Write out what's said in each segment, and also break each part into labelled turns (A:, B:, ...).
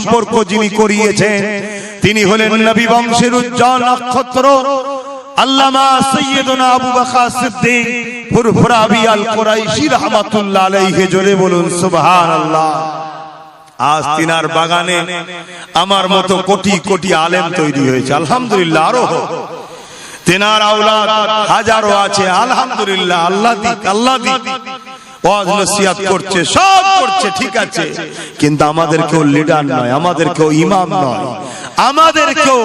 A: সম্পর্ক যিনি করিয়েছেন তিনি হলেন নবী বংশের উজ্জ্বল নক্ষত্র আল্লামা সাইয়্যিদুনা আবু বকর সিদ্দিক ফুরফুরাবি আল কুরাইশি রাহমাতুল্লাহ আলাইহি। জোরে বলুন সুবহানাল্লাহ। আজ তিনার বাগানে আমার মতো কোটি কোটি আলেম তৈরি হয়েছে, আলহামদুলিল্লাহ। আরো তিনার আওলাদ হাজারো আছে, আলহামদুলিল্লাহ। আল্লাহ দিক, আল্লাহ দিক। ওয়াজ নসিহত করছে, সব করছে, ঠিক আছে, কিন্তু আমাদের কেউ লিডার নয়, আমাদের কেউ ইমাম নয়, আমাদের কেউ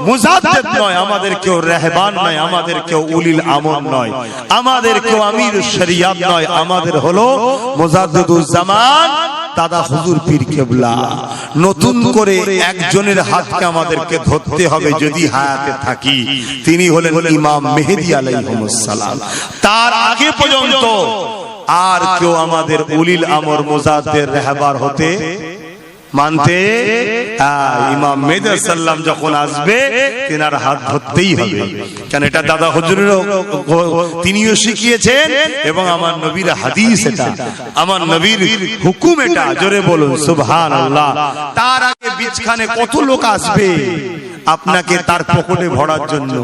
A: মুজাদ্দিদ নয়, আমাদের কেউ রাহবান নয়, আমাদের কেউ উলিল আমর নয়, আমাদের কেউ আমির শরিয়াত নয়, আমাদের হলো মুজাদ্দিদুজ জামান দাদা হুজুর পীর কেবলা। নতুন করে একজনের হাতকে আমাদেরকে ধরতে হবে যদি হায়াতে থাকি, তিনি হলেন ইমাম মেহেদী আলাইহিস সালাম। তার আগে পর্যন্ত আর কেউ আমাদের উলিল আমর মুজাদ্দিদ রাহবার হতে মানতে, ইমাম মেহেদী সাল্লাম যখন আসবে তেনার হাত ধরতেই হবে, কারণ এটা দাদা হুজুরের তিনিও শিখিয়েছেন এবং আমার নবীর হাদিস, এটা আমার নবীর হুকুম, এটা। জোরে বলুন সুবহানাল্লাহ। তার আগে বিচখানে কত লোক আসবে আপনাকে তার পকেটে ভরার জন্য,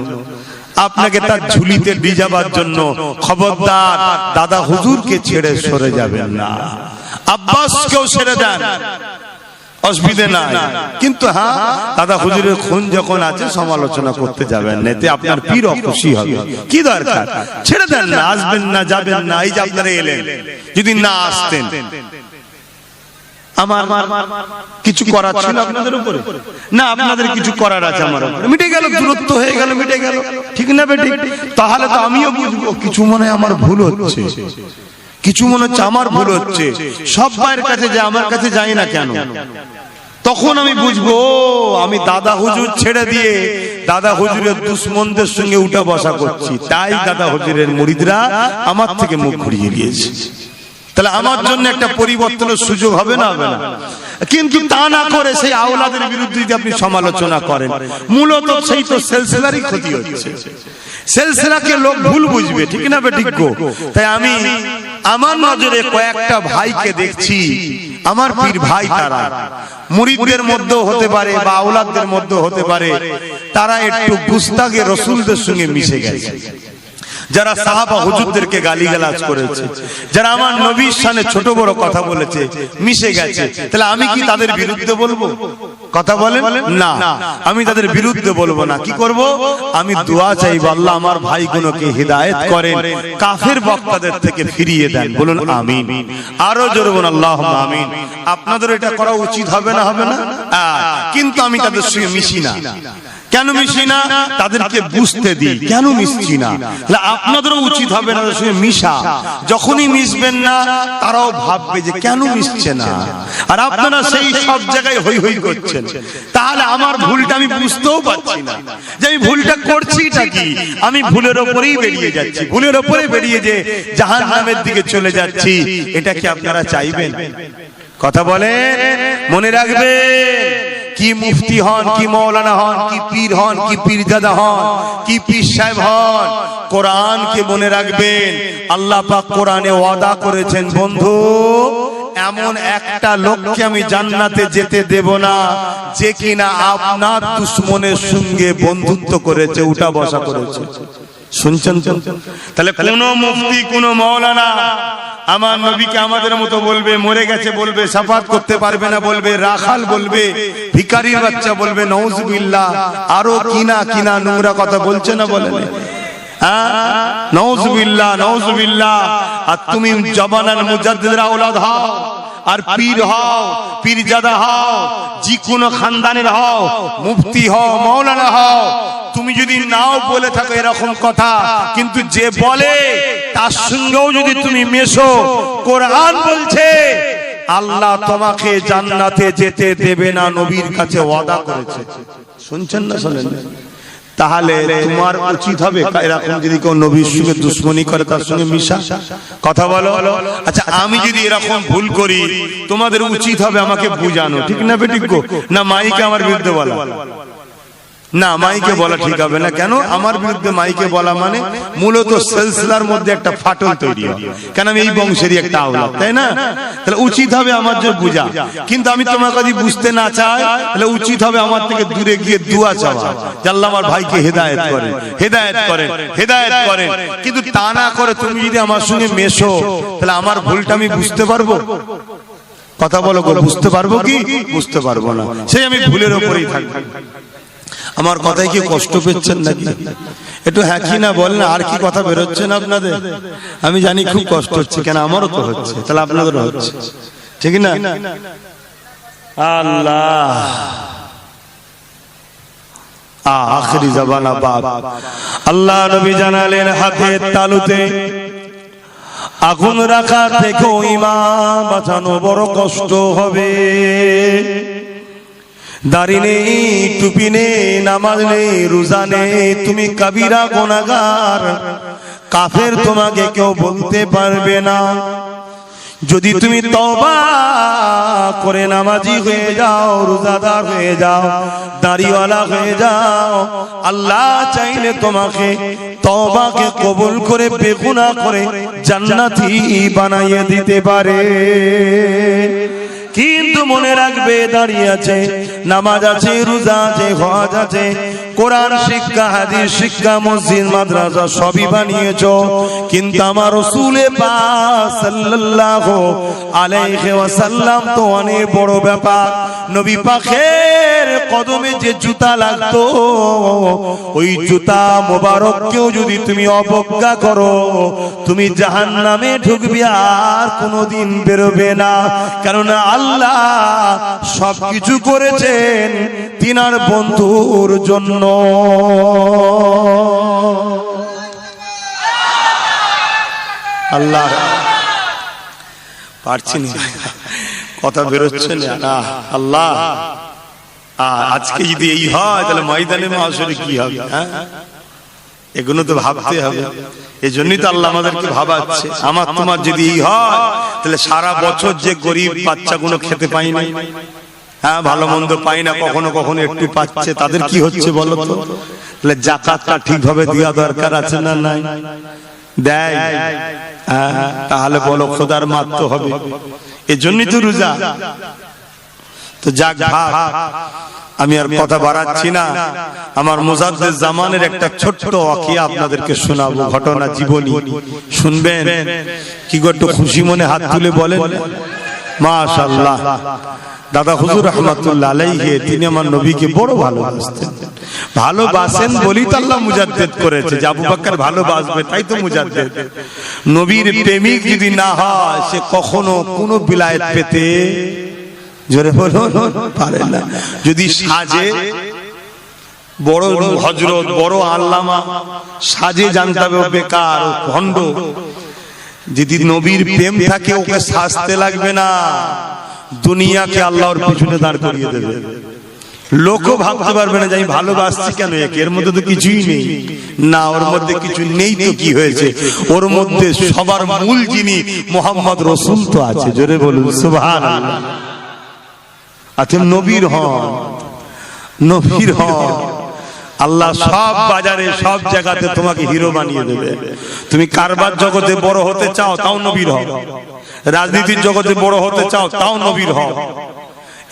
A: আপনাকে তার ঝুলিতে ভিজাবার জন্য। খবরদার দাদা হুজুরকে ছেড়ে সরে যাবেন না, আব্বাসকেও ছেড়ে দেন, অসুবিধে নাই, কিন্তু হ্যাঁ দাদা হুজুরের খুন যখন আছে সমালোচনা করতে যাবেন না, এতে আপনার পীর খুশি হবে। কি দরকার, ছেড়ে দেন না, আসবেন না, যাবেন না। এই যে আপনারা এলেন, যদি না আসতেন আমার কিছু করার ছিল আপনাদের উপরে না, আপনাদের কিছু করার আছে আমার উপরে, মিটে গেল, দূরত্ব হয়ে গেল, মিটে গেল, ঠিক না বেটি? তাহলে তো আমিও বুঝবো কিছু মনে হয় আমার ভুল হচ্ছে, কিছু মনে হচ্ছে আমার ভুল হচ্ছে। সব ভাইয়ের কাছে যায়, আমার কাছে যাই না কেন? তখন আমি বুঝবো আমি দাদা হুজুর ছেড়ে দিয়ে দাদা হুজুরের দুশ্মনদের সঙ্গে উঠা বসা করছি, তাই দাদা হুজুরের মুরিদরা আমার থেকে মুখ ঘুরিয়ে দিয়েছে। তাহলে আমার জন্য একটা পরিবর্তনের সুযোগ হবে না, হবে না? কিন্তু তা না করে সেই আওলাদের বিরুদ্ধে যদি আপনি সমালোচনা করেন, মূলত সেই তো সিলসিলারই ক্ষতি হচ্ছে। সিলসিলাকে লোক ভুল বুঝবে, ঠিক না বেঠিক গো? তাই আমি আমার নজরে কয়েকটা ভাইকে দেখছি, আমার পীর ভাই, তারা মুরিদদের মধ্যেও হতে পারে বা আওলাদদের মধ্যেও হতে পারে, তারা একটু গুস্তাগে রাসূলদের সঙ্গে মিশে গেছে। যারা সাহাবা হুজুরদেরকে গালিগালাজ করেছে, যারা আমার নবীর শানে ছোট বড় কথা বলেছে, মিশে গেছে। তাহলে আমি কি তাদের বিরুদ্ধে বলবো? কথা বলেন না, আমি তাদের বিরুদ্ধে বলবো না। কি করব? আমি দোয়া চাইবো, আল্লাহ আমার ভাইগুলোকে হিদায়াত করেন, কাফের বক্তাদের থেকে ফিরিয়ে দেন। বলুন আমিন। আরো জোরে বলুন আল্লাহুম্মা আমিন। আপনাদের এটা করা উচিত হবে না, হবে না? কিন্তু আমি তাদের সঙ্গে মিশি না। কেন মিশি না? তাদেরকে বুঝতে দিই কেন মিশছি না। আপনাদেরও উচিত হবে না তাদের সঙ্গে মিশা। যখনই মিশবেন না তারাও ভাববে যে কেন মিশছে না, আর আপনারা সেই সব জায়গায় হই হই করছেন। তাহলে আমার ভুলটা আমি বুঝতেও পারছি না যে আমি ভুলটা করছিটা কি। আমি ভুলের ওপরেই বেরিয়ে যাচ্ছি, ভুলের ওপরে বেরিয়ে যে জাহান্নামের দিকে চলে যাচ্ছি। এটা কি আপনারা চাইবেন? কথা বলে মনে রাখবেন, কি মুফতি হন, কি মৌলানা হন, কি পীর হন, কি পীরজাদা হন, কি পীর সাহেব হন, কোরআনকে মনে রাখবেন। আল্লাহ পাক কোরআনে ওয়াদা করেছেন, বন্ধু এমন একটা লোককে আমি জান্নাতে যেতে দেব না যে কিনা আপনার দুশমনের সঙ্গে বন্ধুত্ব করেছে, উঠা বসা করেছে। শুনছেন? তাহলে কোন মুফতি, কোন মৌলানা আমার নবীকে আমাদের মতো বলবে, মরে গেছে বলবে, শাফাত করতে পারবে না বলবে, রাখাল বলবে, ভিখারির বাচ্চা বলবে, নাউজুবিল্লাহ, আরো কিনা কিনা নোংরা কথা বলছে না, বলে নাউজুবিল্লাহ, নাউজুবিল্লাহ। আর তুমি জবানার মুজাদ্দিদের আওলাদ হও, আর পীর হও, পীরজাদা হও, যে কোনো খানদানের হও, মুফতি হও, মৌলানা হও, তুমি যদি নাও বলে থাকো এরকম কথা, কিন্তু যে বলে তার সঙ্গেও যদি তুমি মেশো, কোরআন বলছে আল্লাহ তোমাকে জান্নাতে যেতে দেবে না, নবীর কাছে ওয়াদা করেছে। শুনছেন না? শোনেন? তাহলে তোমার উচিত হবে এরকম যদি কেউ নবীর সঙ্গে দুশ্মনী করে তার সঙ্গে মিশা। কথা বলো। আচ্ছা, আমি যদি এরকম ভুল করি তোমাদের উচিত হবে আমাকে বুঝানো, ঠিক না বেঠিক গো? না মাইকে আমার বিরুদ্ধে বলা? না, মাইকে বলা ঠিক হবে না। কেন? আমার বিরুদ্ধে মাইকে বলা মানে মূলত সিলসিলার মধ্যে একটা ফাটল তৈরি হয়। কেন? আমি এই বংশেরই একটা আওলাদ, তাই না? তাহলে উচিত হবে আমার জন্য বুঝা। কিন্তু আমি তোমার যদি বুঝতে না চাই, তাহলে উচিত হবে আমার থেকে দূরে গিয়ে দোয়া চাওয়া, যে আল্লাহ আমার ভাইকে হেদায়েত করেন, হেদায়েত করেন, হেদায়েত করেন। কিন্তু তা না করে তুমি যদি আমার সঙ্গে মেশো, তাহলে আমার ভুলটা আমি বুঝতে পারবো? কথা বলো গো, বুঝতে পারবো কি? বুঝতে পারবো না। সেই আমি ভুলের উপরেই থাকবো। আমার কথায় কি কষ্ট পেচ্ছেন নাকি? একটু হ্যাঁ কি না বলেন। আর কি কথা বেরোচ্ছে না আপনাদের? আমি জানি খুব কষ্ট হচ্ছে, কেন আমারও তো হচ্ছে, তাহলে আপনাদেরও হচ্ছে, ঠিক না? আল্লাহ আখেরি জামানা বাপ। আল্লাহ নবী জানালেন হাতের তালুতে আগুন রাখা থেকেও ইমান বাঁচানো বড় কষ্ট হবে। দাড়ি নেই, টুপি নেই, নামাজ নেই, রোজা নেই, তুমি কাবিরা গুনাহগার, কাফের তোমাকে কেউ বলতে পারবে না। যদি তুমি তওবা করে নামাজি হয়ে যাও, রোজাদার হয়ে যাও, দাড়িওয়ালা হয়ে যাও, আল্লাহ চাইলে তোমাকে তওবাকে কবুল করে বেগুনাহ করে জান্নাতি বানাইয়ে দিতে পারে। কিন্তু মনে রাখবে, দাঁড়িয়ে আছে, নামাজ আছে, রোজা আছে, হজ আছে, কোরআন শিক্ষা, হাদিস শিক্ষা, মসজিদ মাদ্রাসা সবই বানিয়েছো, কিন্তু আমার রাসূল পাক সাল্লাল্লাহু আলাইহি ওয়াসাল্লাম তো অনেক বড় ব্যাপার। নবী পাকের কদমে যে জুতা লাগতো, ওই জুতা মোবারককেও যদি তুমি অবজ্ঞা করো, তুমি জাহান্নামে ঢুকবে, আর কোনোদিন বেরোবে না। কারণ আল্লাহ সবকিছু করেছেন তিনার বন্ধুর জন্য। আল্লাহ পারছি না, কথা বেরোচ্ছে না। আল্লাহ আজকে যদি এই হয়, তাহলে ময়দানে মাহশরে কি হবে? এগুলো তো ভাবতে হবে। এই জন্যই তো আল্লাহ আমাদেরকে ভাবাচ্ছে। আমার তোমার যদি এই হয়, তাহলে সারা বছর যে গরিব বাচ্চাগুলো খেতে পাই না, হ্যাঁ, ভালো মন্দ পাই না, কখনো কখনো একটু পাচ্ছে, তাদের কি হচ্ছে বলো তো? তাহলে যাকাতটা ঠিকভাবে দেওয়া দরকার আছে না নাই? দেয়, তাহলে বলো খোদার মারতে হবে। এই জন্যই তো রোজা। তো যাক ভাব, আমি আর কথা বাড়াচ্ছি না। আমার মুজাদ্দেদ জামানের একটা ছোট্ট ওয়াকিয়া আপনাদেরকে শোনাবো, ঘটনা, জীবনী শুনবেন। কি গো, একটু খুশি মনে হাত তুলে বলেন মাশাআল্লাহ। দাদা হুজুর রাহমাতুল্লাহ আলাইহি, তিনি আমার নবীকে বড় ভালোবাসতেন। ভালোবাসেন বলেই তো আল্লাহ মুজাদ্দেদ করেছে, যে আবু বকর ভালোবাসবে তাই তো মুজাদ্দেদ। নবীর প্রেমিক যদি না হয়, সে কখনো কোনো বিলায়েত পেতে, জোরে বলুন, পারে না। যদি সাজে, বড় হযরত, বড় আল্লামা সাজে, জানতে হবে বেকার, ভণ্ড। যদি নবীর প্রেম থাকে, ওকে সাজতে লাগবে না, দুনিয়াকে আল্লাহর পিছনে দাঁড় করিয়ে দেবে। লোকও ভাবতে পারবে না যে আমি ভালোবাসছি কেন, এর মধ্যে তো কিছুই নেই। না, ওর মধ্যে কিছু নেই তো কি হয়েছে? ওর মধ্যে সবার মূল যিনি মুহাম্মদ রাসূল তো আছে। জোরে বলুন সুবহানাল্লাহ। আচ্ছা, নবীর হন, নবীর হন, আল্লাহ সব বাজারে, সব জায়গাতে তোমাকে হিরো বানিয়ে দেবে। তুমি কারবার জগতে বড় হতে চাও, তাও নবীর হও। রাজনীতির জগতে বড় হতে চাও, তাও নবীর হও।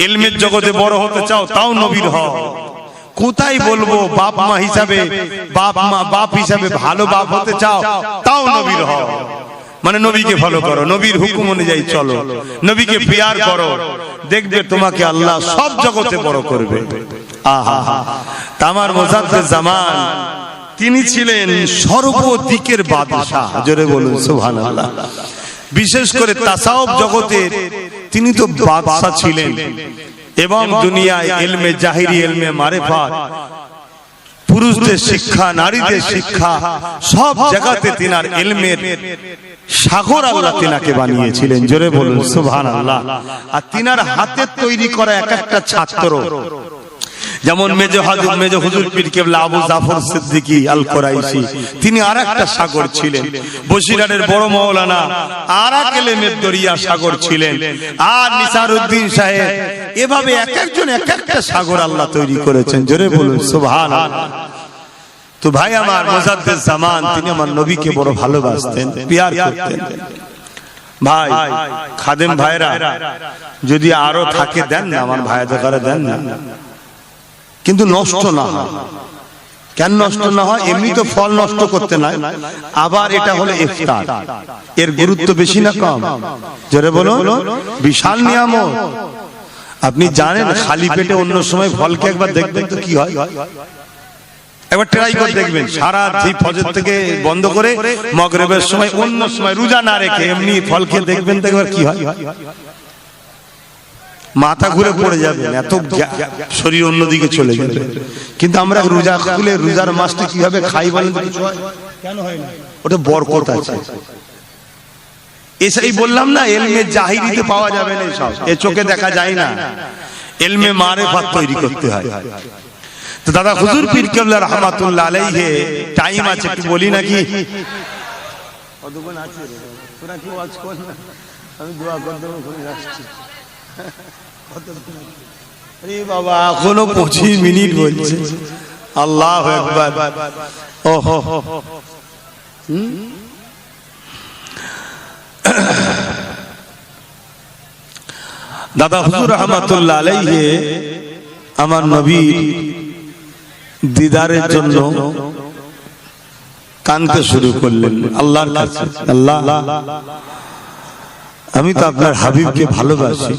A: ইলমের জগতে বড় হতে চাও, তাও নবীর হও। কোথায় বলবো, বাপ মা হিসাবে, বাপ হিসাবে ভালো বাপ হতে চাও, তাও নবীর হও। মানে নবীকে ফলো করো, নবীর হুকুম অনুযায়ী চলো, নবীকে প্রিয়ার করো, দেখবে তোমাকে আল্লাহ সব জগতে বড় করবে। আহা, আমার মুজাদ্দেদ জামান, তিনি ছিলেন সর্বদিকের বাদশাহ। জোরে বলুন সুবহানাল্লাহ। বিশেষ করে তাসাউফ জগতে তিনি তো বাদশাহ ছিলেন, এবং দুনিয়ায় ইলমে জাহিরি, ইলমে মারিফাত, পুরুষদের শিক্ষা, নারীদের শিক্ষা, সব জায়গাতে তিনার ইলমের সাগর আল্লাহ তিনাকে বানিয়েছিলেন। জোরে বলুন সুবহানাল্লাহ। আর তিনার হাতে তৈরি করা এক একটা ছাত্র, যেমন মেজ হুজুর পীর কেবলা আবু জাফর সিদ্দিকী আল কুরাইশি, তিনি আরেকটা সাগর ছিলেন। বসিরহাটের বড় মাওলানা আরেক ইলমের দরিয়া সাগর ছিলেন। আর নিসারউদ্দিন সাহেব, এভাবে এক একজন এক একটা সাগর আল্লাহ তৈরি করেছেন। জোরে বলুন সুবহানাল্লাহ। তো ভাই আমার মুজাদ্দিদ জামান, তিনি আমার নবীকে বড় ভালোবাসতেন, প্যার করতেন। ভাই খাদেম ভাইরা যদি আরো থাকে দেন না, আমার ভাইদের ঘরে দেন না, কিন্তু নষ্ট না হয়। কেন নষ্ট না হয়? এমনি তো ফল নষ্ট করতে নাই, আবার এটা হলো ইফতার, এর গুরুত্ব বেশি না কম? জোরে বলুন, বিশাল নিয়ামত। আপনি জানেন খালি পেটে অন্য সময় ফলকে একবার দেখবেন তো কি হয়, একবার ট্রাই করে দেখবেন। সারা ফজর থেকে বন্ধ করে মাগরিবের সময়, অন্য সময় রোজা না রেখে এমনি ফল খেয়ে দেখবেন তো একবার কি হয়। মাথা ঘুরে পড়ে যাবেন, এত শরীর অন্যদিকে চলে যাবে। কিন্তু আমরা রোজা খুলে রোজার মাসটা কিভাবে খাই বলেন? কেন হয় না? ওটা বরকত আছে। এসেই বললাম না, ইলমে জাহিরিতে পাওয়া যাবে না, সব এ চোখে দেখা যায় না, ইলমে মারিফাত তৈরি করতে হয়। তো দাদা হুজুর পীর কেবলা রাহমাতুল্লাহ আলাইহি, টাইম আছে একটু বলি নাকি? কতক্ষণ আছে? তোরা কি ওয়াজ কর না, আমি দোয়া করে দেব, করে আসছি। আরে বাবা, এখনো 25 মিনিট বলছে। আল্লাহু আকবার। ওহো, দাদা হুজুর রাহমাতুল্লাহ আলাইহি আমার নবী দিদারের জন্য কাঁদতে শুরু করলেন আল্লাহর কাছে। আল্লাহ, আমি তো আপনার হাবিবকে ভালোবাসি,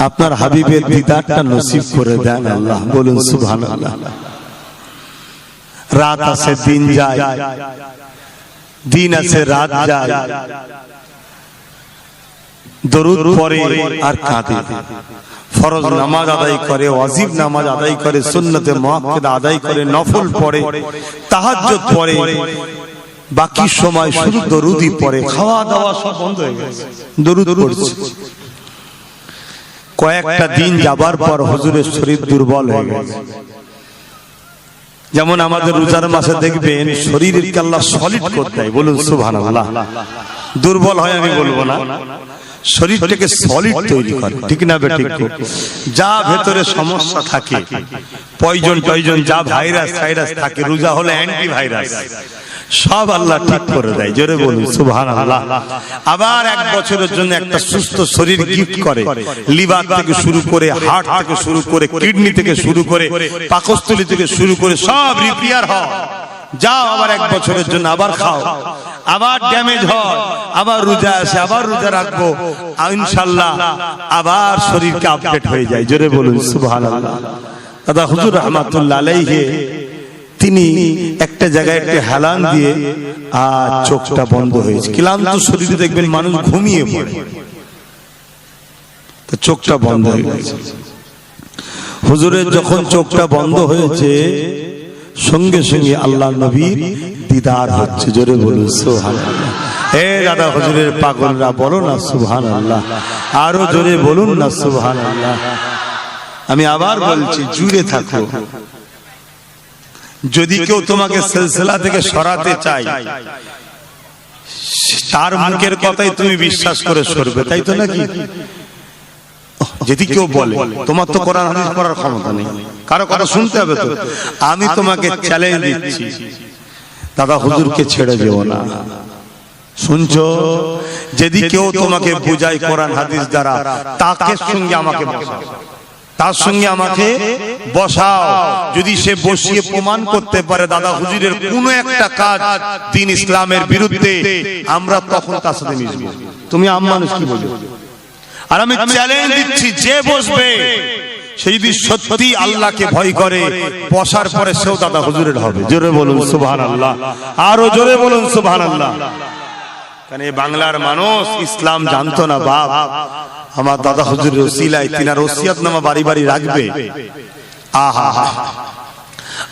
A: আপনার হাবিবের দিদারটা নসিব করে দেন আল্লাহ। বলুন সুবহানাল্লাহ। রাত আসে দিন যায়, দিন আসে রাত যায়, দরুদ পড়ে আর কাঁদে, ফরজ নামাজ আদায় করে, ওয়াজিব নামাজ আদায় করে, সুন্নতে মুআক্কাদা আদায় করে, নফল পড়ে, তাহাজ্জুদ পড়ে, বাকি সময় শুধু দরুদই পড়ে। খাওয়া দাওয়া সব বন্ধ হয়ে গেছে, দরুদ পড়ছে। কয়েকটা দিন যাবার পর হুজুরের শরীর দুর্বল হয়ে গেছে। যেমন আমাদের রোজার মাসে দেখবেন শরীরকে আল্লাহ সলিড করতে হয়। বলুন সুবহানাল্লাহ। দুর্বল হয় আমি বলবো না, শরীরটাকে সলিড তৈরি করে, ঠিক না বেঠিক? যা ভেতরে সমস্যা থাকে, পয়জন টয়জন, যা ভাইরাস টাইরাস থাকে, রোজা হলে অ্যান্টি ভাইরাস, সব আল্লাহ ঠিক করে দেয়। জোরে বলুন সুবহানাল্লাহ। আবার 1 বছরের জন্য একটা সুস্থ শরীর গিফট করে। লিভার থেকে শুরু করে, হার্ট থেকে শুরু করে, কিডনি থেকে শুরু করে, পাকস্থলী থেকে শুরু করে সব রিপেয়ার হয়। যাও আবার 1 বছরের জন্য আবার খাও, আবার ড্যামেজ হয়, আবার রোজা আসে, আবার রোজা রাখবো, ইনশাআল্লাহ আবার শরীরকে আপডেট হয়ে যায়। জোরে বলুন সুবহানাল্লাহ। দাদা হুজুর রাহমাতুল্লাহ আলাইহি তিনি একটা জায়গায় একটা হেলান দিয়ে আর চোখটা বন্ধ হয়েছে। ক্লান্ত শরীরে দেখবেন মানুষ ঘুমিয়ে পড়ে, তো চোখটা বন্ধ হয়ে গেছে। হুজুরের যখন চোখটা বন্ধ হয়েছে, সঙ্গে সঙ্গে আল্লাহ নবীর দিদার হচ্ছে। জোরে বলুন সুবহানাল্লাহ। হে দাদা হুজুরের পাগলরা বলো না সুবহানাল্লাহ, আরো জোরে বলুন না সুবহানাল্লাহ। আমি আবার বলছি, জুড়ে থাকো। যদি কেউ তোমাকে সিলসিলা থেকে সরাতে চায়, তার মুখের কথাই তুমি বিশ্বাস করে সরবে, তাই তো নাকি? যদি কেউ বলে তোমার তো কোরআন হাদিস পড়ার ক্ষমতা নেই, কারো কথা শুনতে হবে, তো আমি তোমাকে চ্যালেঞ্জ দিচ্ছি, দাদা হুজুরকে ছেড়ে যেও না। শুনছো? যদি কেউ তোমাকে বুঝায় কোরআন হাদিস দ্বারা, তাকে সঙ্গে আমাকে বসাও, তার সঙ্গে আমাকে বসাও। যদি সে বসিয়ে প্রমাণ করতে পারে দাদা হুজুরের কোনো একটা কাজ দ্বীন ইসলামের বিরুদ্ধে, আমরা তখন তার সাথে মিশবো। তুমি আম মানুষ কি বলছো? আর আমি চ্যালেঞ্জ দিচ্ছি, যে বসবে সে যদি সত্যি আল্লাহকে ভয় করে, বসার পরে সেও দাদা হুজুরের হবে। জোরে বলুন সুবহানাল্লাহ, আরো জোরে বলুন সুবহানাল্লাহ। কারণ এই বাংলার মানুষ ইসলাম জানতো না বাপ। আমার দাদা হুজুরের ওসিলায় তিনার ওসিয়তনামা বাড়ি বাড়ি রাখবে। আহা,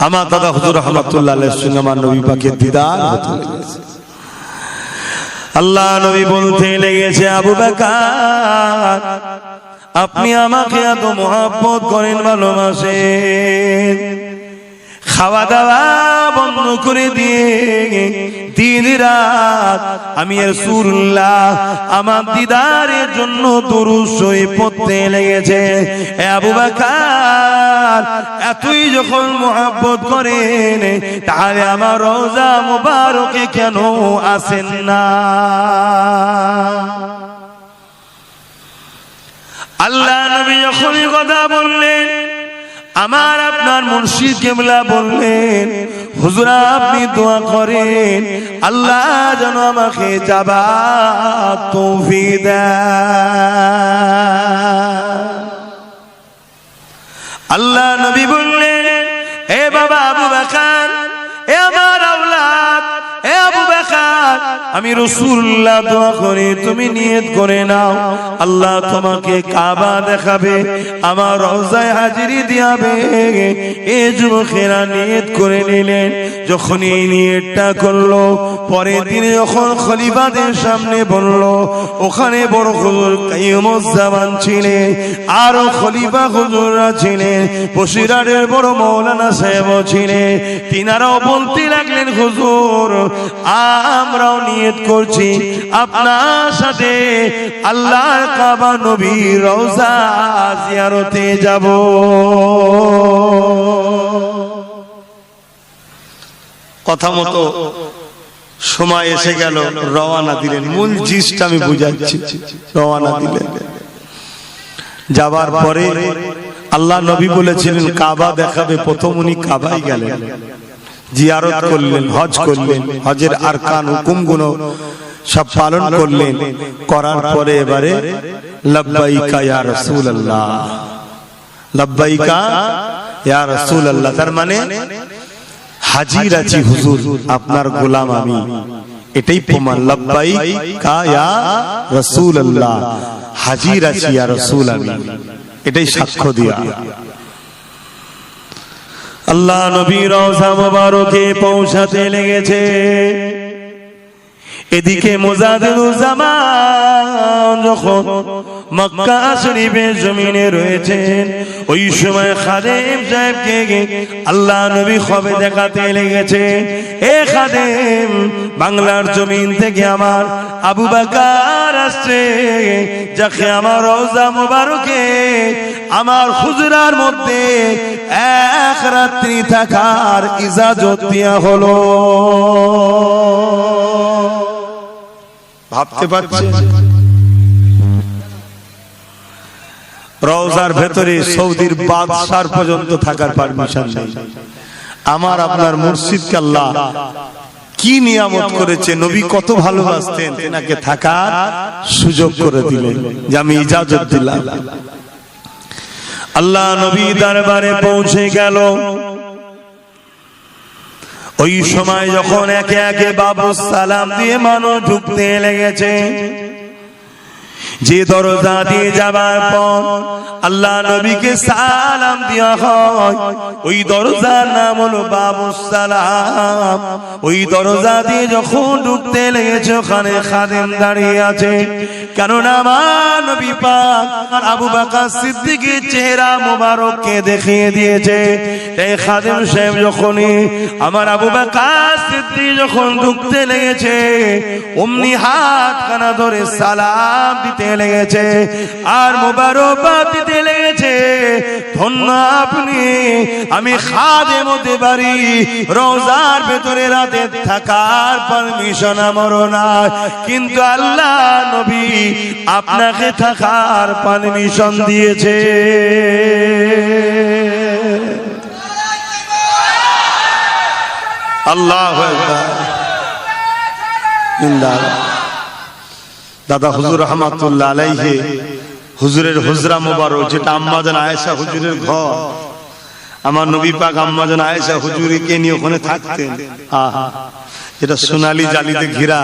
A: আমার দাদা হুজুর রাহমাতুল্লাহ আলাইহির সঙ্গে আমার নবী পাকের দিদার হতে লেগেছে। আল্লাহ নবী বলতে লেগেছে, আবু বকর আপনি আমাকে এত মহব্বত করেন, ভালোবাসেন, খাওয়া দাওয়া বন্ধ করে দিয়ে দিন রাত আমি রাসূলুল্লাহ আমার দিদারের জন্য দুরূদ শরীফ পড়তে লেগেছে। আবু বকর এতই যখন মহব্বত করেন তাহলে আমার রওজা মুবারকে কেন আসেন না? আল্লাহ নবী যখন কথা বললেন, আমার আপনার মুর্শিদ কিবলা বললেন, হুজুর আপনি দোয়া করেন আল্লাহ যেন আমাকে যাবার তৌফিক দেয়। আল্লাহ নবী বললেন, হে বাবা আবু বকর, হে আমার আওলাদ, হে আবু বকর, আমি রাসূলুল্লাহ দোয়া করি তুমি নিয়ত করে নাও আল্লাহ তোমাকে কাবা দেখাবে, আমার রওজায় হাজিরি দিয়াবে। এই যুবকেরা নিয়ত করে নিলেন। যখন এই নিয়তটা করলো, পরের দিনে যখন খলিফাদের সামনে বললো, ওখানে বড় হুজুর কাইয়ুমুজ্জামান ছিলেন, আরো খলিফা হুজুররা ছিলেন, বসিরহাটের বড় মাওলানা সাহেব ছিলেন। তিনারাও বলতে লাগলেন, হুজুর আমরাও নিয়ত করছি আপনার সাথে আল্লাহর কাবা নবীর রওজা জিয়ারতে যাব। কথা মতো সময় এসে গেল, রওনা দিলেন। মূল জিনিসটা আমি বুঝাচ্ছি। রওনা দিলেন, যাবার পরে আল্লাহ নবী বলেছিলেন কাবা দেখাবে, প্রথম উনি কাবায় গেলেন, জিয়ারত করলেন, হজ করলেন, হজের আরকান হুকুমগুলো সব পালন করলেন। করার পরে এবারে লব্বাইকা ইয়া রাসূলুল্লাহ, লব্বাইকা ইয়া রাসূলুল্লাহ, তার মানে হাজির আছি হুজুর, আপনার গোলাম আমি, এটাই প্রমাণ। লব্বাইকা ইয়া রাসূলুল্লাহ, হাজির আছি ইয়া রাসূল আমি, এটাই সাক্ষ্য দিয়া আল্লাহ নবী রওজা মুবারকে পৌঁছাতে লেগেছে। এদিকে মুজাদ্দিদুজ্জামান যখন মক্কা শরীফের জমিনে রয়েছেন, ওই সময় খাদেম সাহেবকে আল্লাহ নবী খবর দেখাতে লেগেছে, এ খাদেম, বাংলার জমিন থেকে আমার আবু বকর আসছে, যাকে আমার রওজা মুবারকে আমার হুজরার মধ্যে এক রাত্রি থাকার ইজাজত দেয়া হলো। ভাবতে পারছেন রওজার ভেতরে সৌদির বাদশার পর্যন্ত থাকার পারমিশন নেই। আমার আপনার মুর্শিদকে আল্লাহ কি নিয়ামত করেছে, নবী কত ভালোবাসতেন, তেনাকে থাকার সুযোগ করে দিলেন, যে আমি ইজাজত দিলাম। আল্লাহ নবী দরবারে পৌঁছে গেল। ওই সময় যখন একে একে বাবু সালাম দিয়ে মানুষ ঢুকতে লেগেছে, যে দরজা দিয়ে যাবার পর আল্লাহ নবীকে সালাম দেওয়া হয়, ওই দরজার নাম হলো বাবু সালাম। ওই দরজা দিয়ে যখন ঢুকতে লেগেছে, ওখানে খাদেম দাঁড়িয়ে আছে, কেননা আমার নবী পাক আবু বকর সিদ্দিকের চেহারা মোবারককে দেখিয়ে দিয়েছে। এই খাদেম সাহেব যখনই আমার আবু বকর সিদ্দিক যখন ঢুকতে লেগেছে, অমনি হাতখানা ধরে সালাম দিতে লেগেছে আর মোবারকবাদ দিতে লেগেছে, ধন্য আপনি, আমি খাদেম হতে পারি, রওজার ভেতরে রাতে থাকার পারমিশন আমারও নাই, কিন্তু আল্লাহ নবী আপনাকে থাকার পারমিশন দিয়েছে। আল্লাহু আকবার। দাদা হুজুর রহমাতুল্লাহ আলাইহি, হুজুরের হুজরা মোবারক, যেটা আম্মাজান আয়েশা হুজুরের ঘর, আমার নবী পাক আম্মাজান আয়েশা হুজুরকে নিয়ে ওখানে থাকতেন। আহা, যেটা সোনালী জালিতে ঘেরা,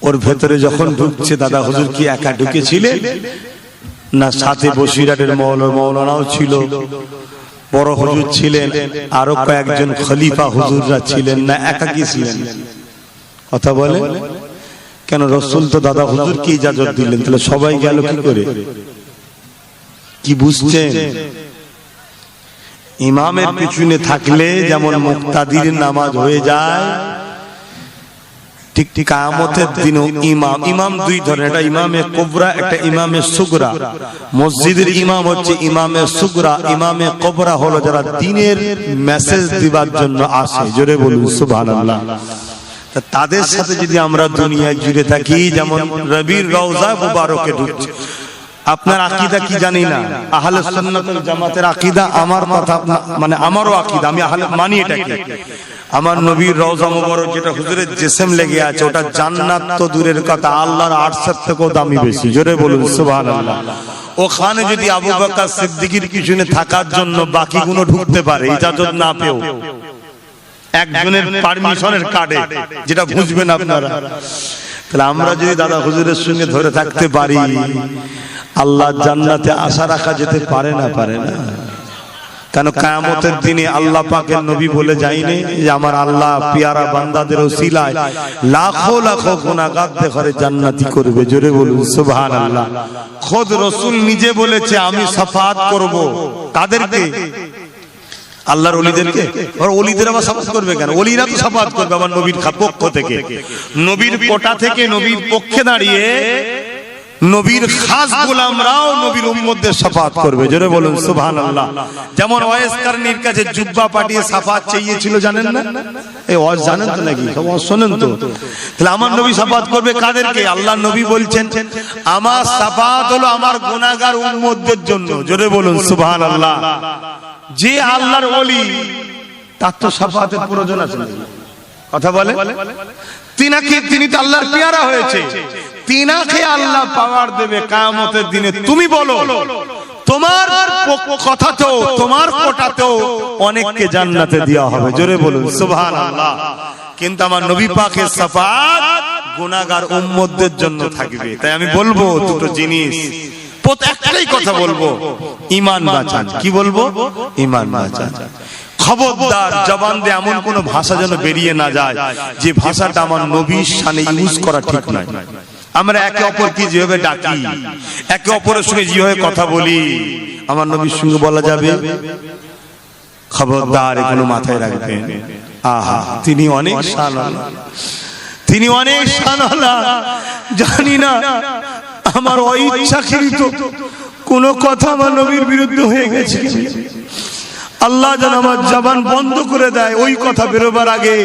A: ওর ভেতরে যখন ঢুকছে, দাদা হুজুর কি একা ঢুকেছিলেন না সাথে বসিরহাটের মৌলানাও ছিল, বড় হুজুর ছিলেন, আরো কয়েকজন খলিফা হুজুররা ছিলেন, না একাকী ছিলেন? কথা বলে কেন রসুল তো দাদা হুজুরকে ইজাজত দিলেন, তাহলে সবাই গেল কি করে? কি বুঝছেন? ইমামের পিছনে থাকলে যেমন মুক্তাদির নামাজ হয়ে যায়, ঠিক ঠিক কিয়ামতের দিনও ইমাম দুই ধরনের, একটা ইমামে কুবরা, একটা ইমামে সুগরা। মসজিদের ইমাম হচ্ছে ইমামে সুগরা, ইমামে কুবরা হলো যারা দ্বীনের মেসেজ দিবার জন্য আসে। জোরে বলুন সুবহানাল্লাহ। তাদের সাথে যদি আমরা দুনিয়ায় জুড়ে থাকি, যেমন রবির রওজা মুবারকে ঢুকছে, আপনার আকীদা কি জানি না, আহলে সুন্নাত ওয়াল জামাতের আকীদা আমার কথা, মানে আমারও আকীদা, আমি আহলে মানি এটাকে। আমার নবীর রওজা মুবারক যেটা হুজুরের জিসম লেগে আছে, ওটা জান্নাত তো দূরের কথা, আল্লাহর আরশের থেকেও দামি বেশি। জোরে বলুন সুবহানাল্লাহ। ওখানে যদি আবু বকর সিদ্দিকের পিছনে থাকার জন্য বাকিগুলো ঢুকতে পারে ইজাজত না পেও, একজনের পারমিশনের কার্ডে, যেটা বুঝবেন আপনারা, তাহলে আমরা যদি দাদা হুজুরের সঙ্গে ধরে থাকতে পারি, আল্লাহ জান্নাতে আশা রাখা যেতে পারে না? পারে না। কেন কিয়ামতের দিনে আল্লাহ পাকের নবী বলে যায়নি যে আমার আল্লাহ পিয়ারা বান্দাদের ওসিলায় লাখো লাখো গুনাহগারদের ঘরে জান্নাতি করবে। জোরে বলুন সুবহানাল্লাহ। খোদ রাসূল নিজে বলেছে আমি শাফাআত করব। কাদেরকে? আল্লাহর ওলিদেরকে। আর ওলিদের আবার শাফাআত করবে কেন? ওলিরা তো শাফাআত করবে আমার নবীর পক্ষ থেকে, নবীর কোটা থেকে, নবীর পক্ষে দাঁড়িয়ে নবীর খাস গোলামরাও নবীর উম্মতদের শাফাআত করবে। জোরে বলুন সুবহানাল্লাহ। যেমন ওয়াইস কারনির কাছে জুব্বা পাঠিয়ে শাফাআত চেয়েছিল, জানেন না? এই ওয়াজ জানেন তো নাকি? সব শুনেন তো? তাহলে আমার নবী শাফাআত করবে কাদেরকে? আল্লাহর নবী বলছেন আমার শাফাআত হলো আমার গুনাহগার উম্মতদের জন্য। জোরে বলুন সুবহানাল্লাহ। যে আল্লাহর ওলি, তার তো শাফাআতের প্রয়োজন আছে নাকি? কথা বলে। তিনি তো আল্লাহর পেয়ারা হয়েছে, তিনাকে আল্লাহ পাওয়ার দেবে কিয়ামতের দিনে। তুমি বলো তোমার কথাতেও, তোমার কোটাতেও অনেককে জান্নাতে দেওয়া হবে। জোরে বলুন সুবহানাল্লাহ। কিন্তু আমার নবী পাকের শাফাআত গুনাহগার উম্মতদের জন্য থাকবে। তাই আমি বলবো দুটো জিনিস, একটাই কথা বলবো, ঈমান বাঁচান। কি বলবো? ঈমান বাঁচান। খবরদার জবান দিয়ে এমন কোন ভাষা যেন বেরিয়ে না যায় যে ভাষাটা আমার নবীর শানে ইউজ করা ঠিক নয়। আমরা একে অপরকে যেভাবে ডাকি, একে অপরের সঙ্গে যেভাবে কথা বলি, আমার নবীর সঙ্গে বলা যাবে? খবরদার এগুলো মাথায় রাখবেন। আহা, তিনি অনেক শানওয়ালা, তিনি অনেক শানওয়ালা। জানি না আমার অইচ্ছাকৃত কোন কথা আমার নবীর বিরুদ্ধে হয়ে গেছে, আল্লাহ যেন আমার জবান বন্ধ করে দেয়। ওই কথা বেরোবার আগে,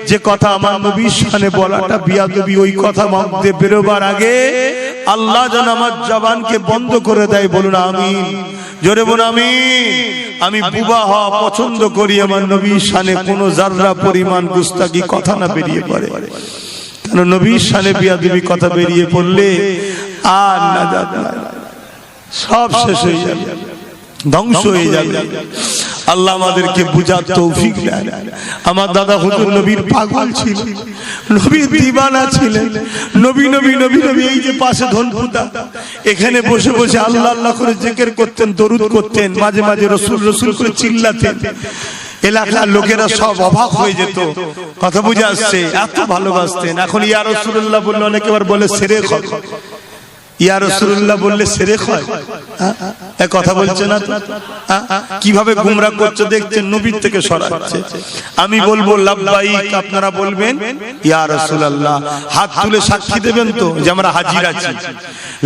A: যে কথা আমার নবীর শানে বলাটা বিয়াদবি, ওই কথা মধ্যে বেরোবার আগে আল্লাহ যেন আমার জবানকে বন্ধ করে দেয়। বলুন আমিন। জোরে বলুন আমিন। আমি বুবা হওয়া পছন্দ করি, আমার নবীর শানে কোনো জাররা পরিমাণ গুস্তাখি কথা না বেরিয়ে পড়ে। কেন নবীর শানে বিয়াদবি কথা বেরিয়ে পড়লে আর না যাবে, সব শেষ হয়ে যাবে, ধ্বংস হয়ে যাবে। আল্লাহ আমাদেরকে বুঝার তৌফিক দেন। আমার দাদা হুজুর নবীর পাগল ছিল, নবীর দিওয়ানা ছিলেন। নবী নবী নবী নবী, এই যে পাশে ধনপুতা, এখানে বসে বসে আল্লাহ আল্লাহ করে জিকির করতেন, দরুদ করতেন, মাঝে মাঝে রসুল রসুল করে চিল্লাতেন। এলাকার লোকেরা সব অবাক হয়ে যেত। কথা বুঝে আসছে? এত ভালোবাসতেন। এখন ইয়া রাসূলুল্লাহ বললে অনেকে আবার বলে সেরে হয়, ইয়া রাসূলুল্লাহ বললে সেরে হয়। এ কথা বলছে না তো? কিভাবে গুমরাহ করছে দেখছেন, নবীর থেকে সরাচ্ছে। আমি বলবো লাব্বাইক, আপনারা বলবেন ইয়া রাসূলুল্লাহ। হাত তুলে সাক্ষী দেবেন তো যে আমরা হাজির আছি।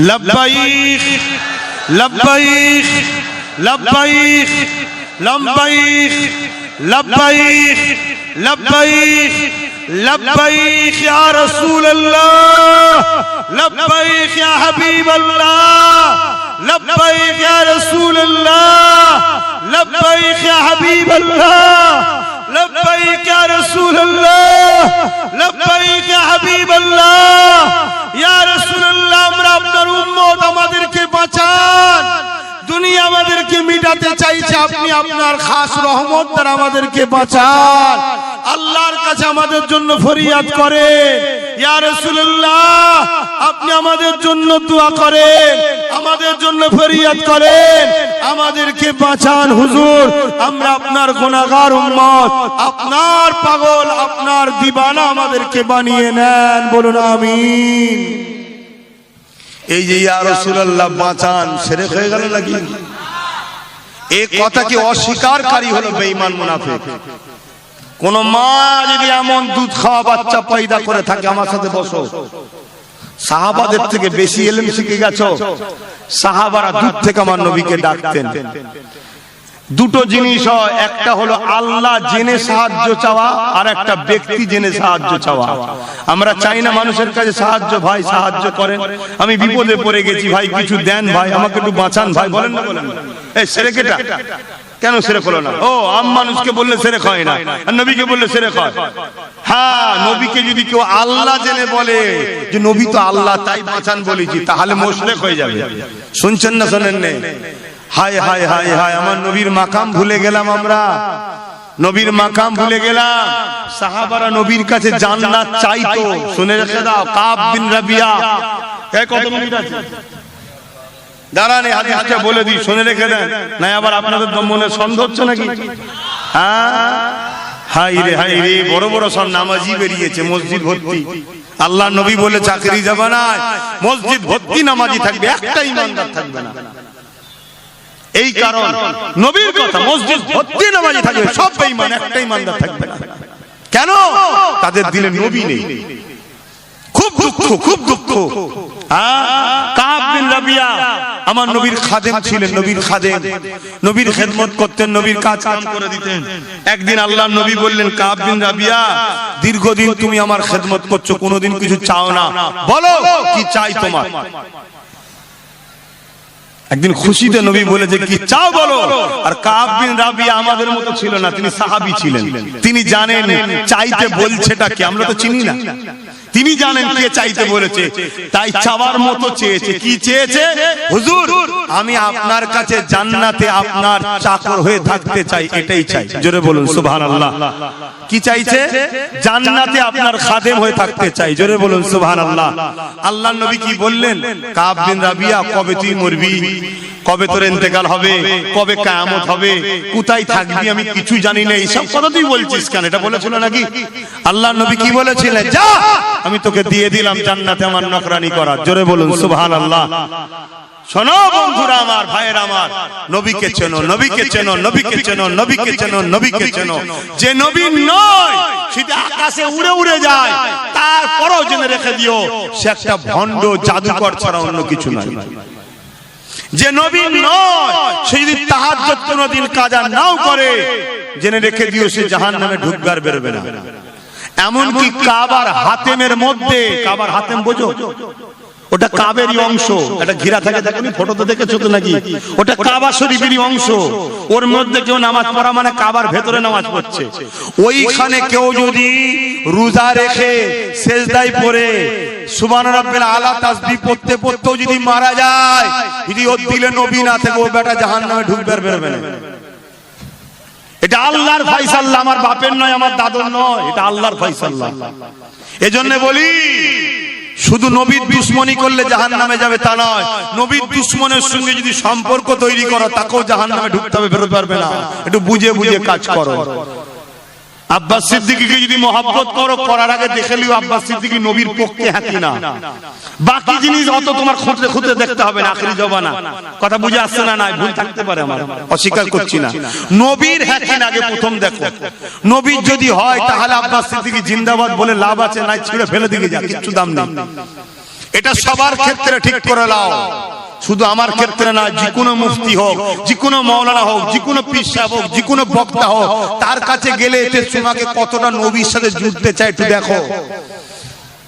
A: লাব্বাইক লাব্বাইক লাব্বাইক লাব্বাইক লাব্বাইক লাব্বাইক لبيك يا رسول الله، لبيك يا حبيب الله، لبيك يا رسول الله، لبيك يا حبيب الله، لبيك يا رسول الله، لبيك يا حبيب الله। يا رسول الله আমরা আপনার উম্মত, আমাদেরকে বাঁচান। দুনিয়া আমাদেরকে মিটাতে চাইছে, আপনি আপনার খাস রহমত দ্বারা আমাদেরকে বাঁচান। আল্লাহর কাছে আমাদের জন্য ফরিয়াদ করে, ইয়া রাসূলুল্লাহ আপনি আমাদের জন্য দোয়া করেন, আমাদের জন্য ফরিয়াদ করেন, আমাদেরকে বাঁচান হুজুর, আমরা আপনার গুনাহগার উম্মত, আপনার পাগল, আপনার দিবানা আমাদেরকে বানিয়ে নেন, বলুন আমিন। এই যে ইয়া রাসূলুল্লাহ বাঁচান শিরক হয়ে গেল নাকি? এই কথাকে অস্বীকারকারী হলো বেঈমান মুনাফিক। কোন মা যদি এমন দুধ খাওয়া বাচ্চা পয়দা করে থাকে, আমার সাথে বসো, সাহাবাদের থেকে বেশি ইলম শিখে গেছো। সাহাবারা দুধ থেকে আমার নবীকে ডাকতেন। দুটো জিনিস হয়, একটা হলো আল্লাহ জেনে সাহায্য চাওয়া, আর একটা ব্যক্তি জেনে সাহায্য চাওয়া। আমরা চাই না মানুষের কাছে সাহায্য, ভাই সাহায্য করেন, আমি বিপদে পড়ে গেছি ভাই কিছু দেন, ভাই আমাকে একটু বাঁচান ভাই, বলেন না বলেন? এই শিরকটা কেন শিরক হলো না? ও আম মানুষকে বললে শিরক হয় না, আর নবীকে বললে শিরক হয়। হ্যাঁ, নবীকে যদি কেউ আল্লাহ জেনে বলে যে নবী তো আল্লাহ তাই বাঁচান বলেছি, তাহলে মুশরিক হয়ে যাবে। শুনছেন না শোনেন না? হায় হায় হায় হায়, আমার নবীর মাকাম ভুলে গেলাম, আমরা নবীর মাকাম ভুলে গেলাম। সাহাবারা নবীর কাছে জান্নাত চাইতো। শুনে রেখে দাও, কাব বিন রাবিয়া, কত মিনিট আছে দাঁড়ান, এই হাদিসটা বলে দিই, শুনে রেখে দেন, না আবার আপনাদের মনে সন্দেহ হচ্ছে নাকি? হ্যাঁ, হাই রে হাই রে, বড় বড় সব নামাজি বেরিয়েছে, মসজিদ ভর্তি। আল্লাহ নবী বলে চাকরি জামানায় মসজিদ ভর্তি নামাজি থাকবে, একটা ইমানদার থাকবে না। এই কারণ নবীর কথা, মসজিদ ভর্তি নামাজি থাকবে, সব বেঈমান, একটা ইমানদার থাকবে না। কেন? তাদের দিলে নবী নেই। খুব দুঃখ, খুব দুঃখ। কাব বিন রাবিয়া আমার নবীর খাদেম ছিলেন, নবীর খাদেম, নবীর খেদমত করতেন, নবীর কাজ কাম করে দিতেন। একদিন আল্লাহর নবী বললেন, কাব বিন রাবিয়া দীর্ঘদিন তুমি আমার খেদমত করছো, কোনোদিন কিছু চাও না, বলো কি চাই তোমার। একদিন খুশিতে নবী বলেছে কি চাও বলো। আর কাব বিন রাবিয়া আমাদের মতো ছিল না, তিনি সাহাবী ছিলেন, তিনি জানেন চাইতে বলছেটা কি, আমরা তো চিনি না। তিনি জানেন কে চাইতে বলেছে, তাই চাওয়ার মতো চেয়েছে। কি চেয়েছে? হুজুর আমি আপনার কাছে জান্নাতে আপনার চাকর হয়ে থাকতে চাই, এটাই চাই। জোরে বলুন সুবহানাল্লাহ। কি চাইছে? জান্নাতে আপনার খাদেম হয়ে থাকতে চাই। জোরে বলুন সুবহানাল্লাহ। আল্লাহর নবী কি বললেন? কাব বিন রাবিয়া কবে তুই মরবি, কবে তোর ইন্তেকাল হবে, কবে কিয়ামত হবে, কোথায় থাকবি আমি কিছু জানি না, এইসব কথা তুই বলছিস কেন? এটা বলেছিল নাকি? আল্লাহর নবী কি বলেছিলেন? যা, আমি তোকে দিয়ে দিলাম জান্নাতে আমার নকরানি করার। জোরে বলুন সুবহানাল্লাহ। শোনো বন্ধুরা আমার, ভাইয়েরা আমার, নবীকে চেনো, নবীকে চেনো, নবীকে চেনো, নবীকে চেনো, নবীকে চেনো। যে নবী নয়, সেটা আকাশে উড়ে উড়ে যায়, তারপরও জেনে রেখে দিও সে একটা ভণ্ড জাদুকর ছাড়া অন্য কিছু নয়। যে নবী নয়, সে যদি তাহাজ্জুদ কোনদিন কাজা নাও করে, জেনে রেখে দিও সে জাহান্নামে ঢুকবে আর বেরোবে না। এমনকি কাবার হাতেমের মধ্যে, কাবার হাতেম বোঝো, ওটা কাবেরই অংশ, এটা ঘিরা থাকে, দেখুন ফটোতে দেখেছো তো নাকি? ওটা কাবা শরীফেরই অংশ। ওর মধ্যে কেউ নামাজ পড়া মানে কাবার ভেতরে নামাজ পড়ছে। ওইখানে কেউ যদি রোজা রেখে সেজদায় পড়ে সুবহান রাব্বিল আলা তাসবিহ পড়তে পড়তেও যদি মারা যায়, যদি ওর দিলে নবী না থাকে, ও বেটা জাহান্নামে ঢুকবে আর বেরোবে না। এটা আল্লাহর ফয়সালা, আমার বাপের নয়, আমার দাদুর নয়, এটা আল্লাহর ফয়সালা। এজন্য বলি, শুধু নবীর দুশমনি করলে জাহান্নামে যাবে তা নয়, নবীর দুশমনের সঙ্গে যদি সম্পর্ক তৈরি করো, তাকেও জাহান্নামে ঢুকতে হবে, বেরোতে পারবে না। একটু বুঝে বুঝে কাজ করো। আব্বাস সিদ্দিকীকে যদি মহব্বত করো, করার আগে দেখে লিও আব্বাস সিদ্দিকী নবীর পক্ষে হাঁটি না। বাকি জিনিস অত তোমার খুঁটে খুঁটে দেখতে হবে না, আখেরি জবানা। কথা বুঝে আসছে না? নাই, ভুল থাকতে পারে, আমার অস্বীকার করছি না। নবীর হাঁটিন আগে প্রথম দেখো। নবীর যদি হয়, তাহলে আব্বাস সিদ্দিকী জিন্দাবাদ বলে লাভ আছে, নাই ছিঁড়ে ফেলে দিকে যা, কিচ্ছু দাম নেই। এটা সবার ক্ষেত্রে ঠিক করে নাও, শুধু আমার ক্ষেত্রে না। যে কোনো মুফতি হোক, যে কোনো মাওলানা হোক, যে কোনো পীর সাহেব হোক, যে কোনো বক্তা হোক, তার কাছে গেলে এতে তোমাকে কতটা নবীর সাথে জুড়তে চাই একটু দেখো,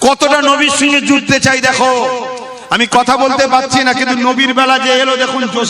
A: কতটা নবীর সঙ্গে জুড়তে চাই দেখো। আমি কথা বলতে পারছি না, কিন্তু নবীর বেলা যে এলো দেখুন জোশে